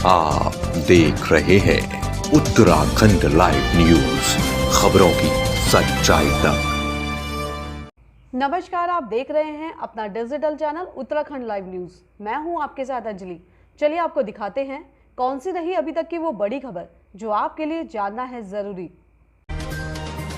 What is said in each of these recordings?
आप देख रहे हैं उत्तराखंड लाइव न्यूज, खबरों की सच्चाई तक। नमस्कार, आप देख रहे हैं अपना digital channel Uttarakhand live news. मैं हूं आपके साथ अंजलि। चलिए आपको दिखाते हैं कौन सी रही अभी तक की वो बड़ी खबर जो आपके लिए जानना है जरूरी।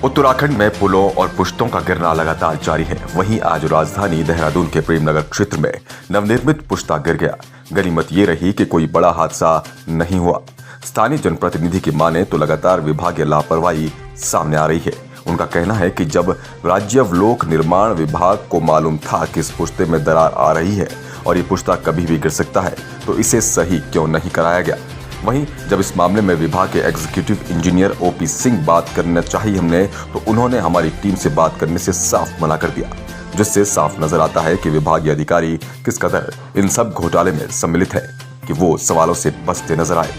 उत्तराखंड में पुलों और पुश्तों का गिरना लगातार जारी है। वहीं आज राजधानी देहरादून के प्रेमनगर क्षेत्र में नवनिर्मित पुश्ता गिर गया। गनीमत ये रही कि कोई बड़ा हादसा नहीं हुआ। स्थानीय जनप्रतिनिधि की माने तो लगातार विभागीय लापरवाही सामने आ रही है। उनका कहना है कि जब राज्य लोक निर्माण विभाग को मालूम था कि इस पुश्ते में दरार आ रही है और ये पुश्ता कभी भी गिर सकता है, तो इसे सही क्यों नहीं कराया गया। वहीं जब इस मामले में विभाग के एग्जीक्यूटिव इंजीनियर ओपी सिंह बात करना चाहिए हमने, तो उन्होंने हमारी टीम से बात करने से साफ मना कर दिया, जिससे साफ नजर आता है कि विभागीय अधिकारी किस कदर इन सब घोटाले में सम्मिलित है कि वो सवालों से बचते नजर आए।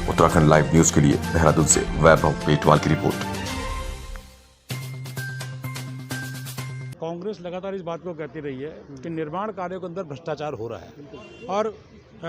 उत्तराखंड लाइव न्यूज के लिए देहरादून से वैभव पेटवाल की रिपोर्ट। कांग्रेस लगातार इस बात को कहती रही है कि निर्माण कार्यों के अंदर भ्रष्टाचार हो रहा है और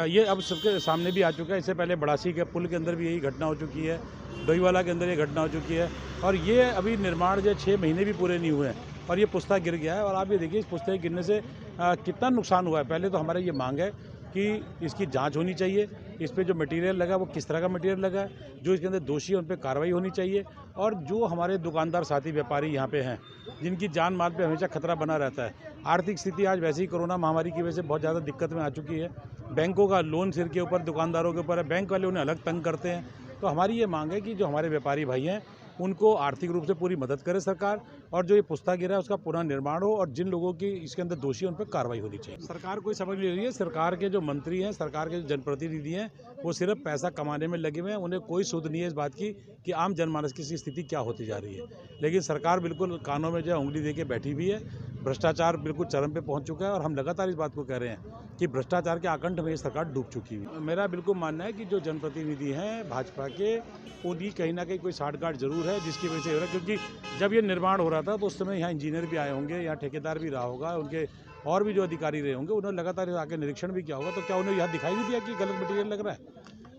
ये अब सबके सामने भी आ चुका है। इससे पहले बड़ासी के पुल के अंदर भी यही घटना हो चुकी है, डोईवाला के अंदर ये घटना हो चुकी है और ये अभी निर्माण जो 6 महीने भी पूरे नहीं हुए हैं और ये पुश्ता गिर गया है। और आप ये देखिए इस पुश्ते के गिरने से कितना नुकसान हुआ है। पहले तो हमारा ये मांग है कि इसकी जांच होनी चाहिए, इस पे जो मटेरियल लगा वो किस तरह का मटेरियल लगा है, जो इसके अंदर दोषी है उन पे कार्रवाई होनी चाहिए। और जो हमारे दुकानदार साथी व्यापारी यहाँ पे हैं जिनकी जान माल पे हमेशा खतरा बना रहता है। आर्थिक स्थिति आज वैसे ही कोरोना महामारी की वजह से बहुत ज़्यादा दिक्कत में आ चुकी है। बैंकों का लोन सिर के ऊपर, दुकानदारों के ऊपर है, बैंक वाले उन्हें अलग तंग करते हैं। तो हमारी ये मांग है कि जो हमारे व्यापारी भाई हैं उनको आर्थिक रूप से पूरी मदद करे सरकार, और जो ये पुश्ता गिरा है उसका पुनः निर्माण हो और जिन लोगों की इसके अंदर दोषी है उन पर कार्रवाई होनी चाहिए। सरकार कोई समझ नहीं रही है। सरकार के जो मंत्री हैं, सरकार के जो जनप्रतिनिधि हैं, वो सिर्फ पैसा कमाने में लगे हुए हैं। उन्हें कोई सुध नहीं है इस बात की कि आम जनमानस की स्थिति क्या होती जा रही है। लेकिन सरकार बिल्कुल कानों में जो है उंगली दे के बैठी हुई है। भ्रष्टाचार बिल्कुल चरम पे पहुंच चुका है और हम लगातार इस बात को कह रहे हैं कि भ्रष्टाचार के आकंठ में ये सरकार डूब चुकी है। मेरा बिल्कुल मानना है कि जो जनप्रतिनिधि हैं भाजपा के, उनकी कहीं ना कहीं कोई साठगांठ जरूर है जिसकी वजह से हो रहा है। क्योंकि जब ये निर्माण हो रहा था तो उस समय यहाँ इंजीनियर भी आए होंगे, यहाँ ठेकेदार भी रहा होगा, उनके और भी जो अधिकारी रहे होंगे, उन्होंने लगातार आके निरीक्षण भी किया होगा। तो क्या उन्हें यहाँ दिखाई नहीं दिया कि गलत मटीरियल लग रहा है?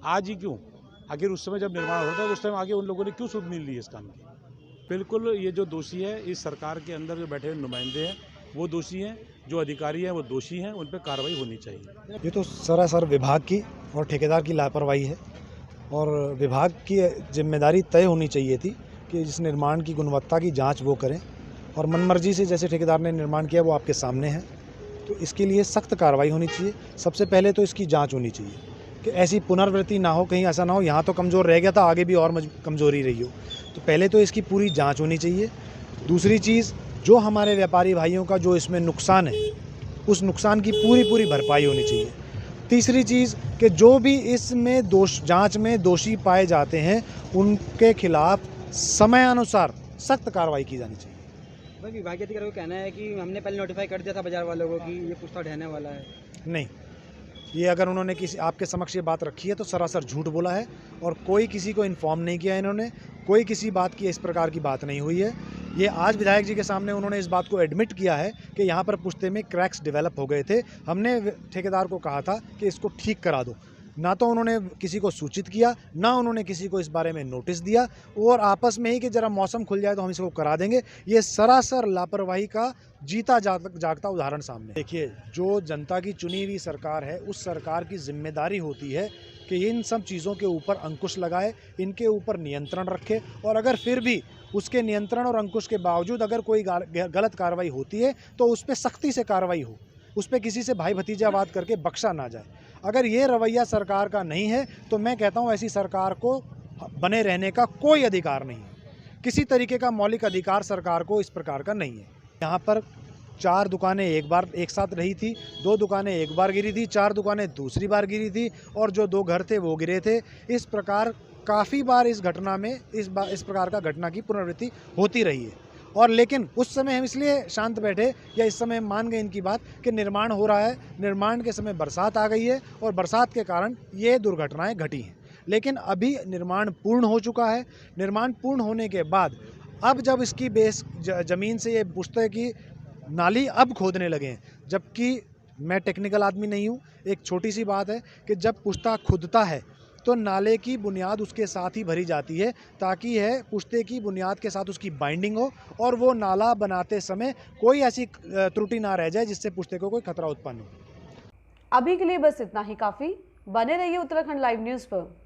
आज ही क्यों? आखिर उस समय जब निर्माण हो रहा था तो उस टाइम आगे उन लोगों ने क्यों सुध नहीं ली इस काम की? बिल्कुल ये जो दोषी है, इस सरकार के अंदर जो बैठे हुए नुमाइंदे हैं वो दोषी हैं, जो अधिकारी हैं वो दोषी हैं, उन पर कार्रवाई होनी चाहिए। ये तो सरासर विभाग की और ठेकेदार की लापरवाही है और विभाग की जिम्मेदारी तय होनी चाहिए थी कि जिस निर्माण की गुणवत्ता की जांच वो करें, और मनमर्जी से जैसे ठेकेदार ने निर्माण किया वो आपके सामने है। तो इसके लिए सख्त कार्रवाई होनी चाहिए। सबसे पहले तो इसकी जांच होनी चाहिए कि ऐसी पुनरावृत्ति ना हो, कहीं ऐसा ना हो यहाँ तो कमज़ोर रह गया था आगे भी और कमज़ोरी रही हो। तो पहले तो इसकी पूरी जाँच होनी चाहिए। दूसरी चीज़, जो हमारे व्यापारी भाइयों का जो इसमें नुकसान है उस नुकसान की पूरी भरपाई होनी चाहिए। तीसरी चीज़ कि जो भी इसमें जांच में दोषी पाए जाते हैं उनके खिलाफ समयानुसार सख्त कार्रवाई की जानी चाहिए। भाई विभागीय अधिकारी का कहना है कि हमने पहले नोटिफाई कर दिया था बाजार वालों को कि ये पुश्ता ढहने वाला है। नहीं, ये अगर उन्होंने किसी आपके समक्ष ये बात रखी है तो सरासर झूठ बोला है और कोई किसी को इन्फॉर्म नहीं किया इन्होंने। कोई किसी बात की इस प्रकार की बात नहीं हुई है। ये आज विधायक जी के सामने उन्होंने इस बात को एडमिट किया है कि यहाँ पर पुश्ते में क्रैक्स डेवलप हो गए थे। हमने ठेकेदार को कहा था कि इसको ठीक करा दो। ना तो उन्होंने किसी को सूचित किया, ना उन्होंने किसी को इस बारे में नोटिस दिया, और आपस में ही कि जरा मौसम खुल जाए तो हम इसको करा देंगे। ये सरासर लापरवाही का जीता जागता उदाहरण सामने। देखिए, जो जनता की चुनी हुई सरकार है उस सरकार की जिम्मेदारी होती है कि इन सब चीज़ों के ऊपर अंकुश लगाए, इनके ऊपर नियंत्रण रखे, और अगर फिर भी उसके नियंत्रण और अंकुश के बावजूद अगर कोई गलत कार्रवाई होती है तो उस पर सख्ती से कार्रवाई हो, उस पर किसी से भाई भतीजावाद करके बख्शा ना जाए। अगर ये रवैया सरकार का नहीं है तो मैं कहता हूँ ऐसी सरकार को बने रहने का कोई अधिकार नहीं है। किसी तरीके का मौलिक अधिकार सरकार को इस प्रकार का नहीं है। यहाँ पर 4 दुकानें एक साथ रही थी, 2 दुकानें एक बार गिरी थी, 4 दुकानें दूसरी बार गिरी थी, और जो 2 घर थे वो गिरे थे। इस प्रकार काफ़ी बार इस घटना में इस प्रकार का घटना की पुनरावृत्ति होती रही है। और लेकिन उस समय हम इसलिए शांत बैठे, या इस समय हम मान गए इनकी बात कि निर्माण हो रहा है, निर्माण के समय बरसात आ गई है और बरसात के कारण ये दुर्घटनाएं घटी हैं। लेकिन अभी निर्माण पूर्ण हो चुका है। निर्माण पूर्ण होने के बाद अब जब इसकी बेस ज़मीन से ये पुश्ते की नाली अब खोदने लगे हैं, जबकि मैं टेक्निकल आदमी नहीं हूँ, एक छोटी सी बात है कि जब पुश्ता खुदता है तो नाले की बुनियाद उसके साथ ही भरी जाती है, ताकि है पुश्ते की बुनियाद के साथ उसकी बाइंडिंग हो और वो नाला बनाते समय कोई ऐसी त्रुटि ना रह जाए जिससे पुश्ते को कोई खतरा उत्पन्न हो। अभी के लिए बस इतना ही काफ़ी। बने रहिए उत्तराखंड लाइव न्यूज़ पर।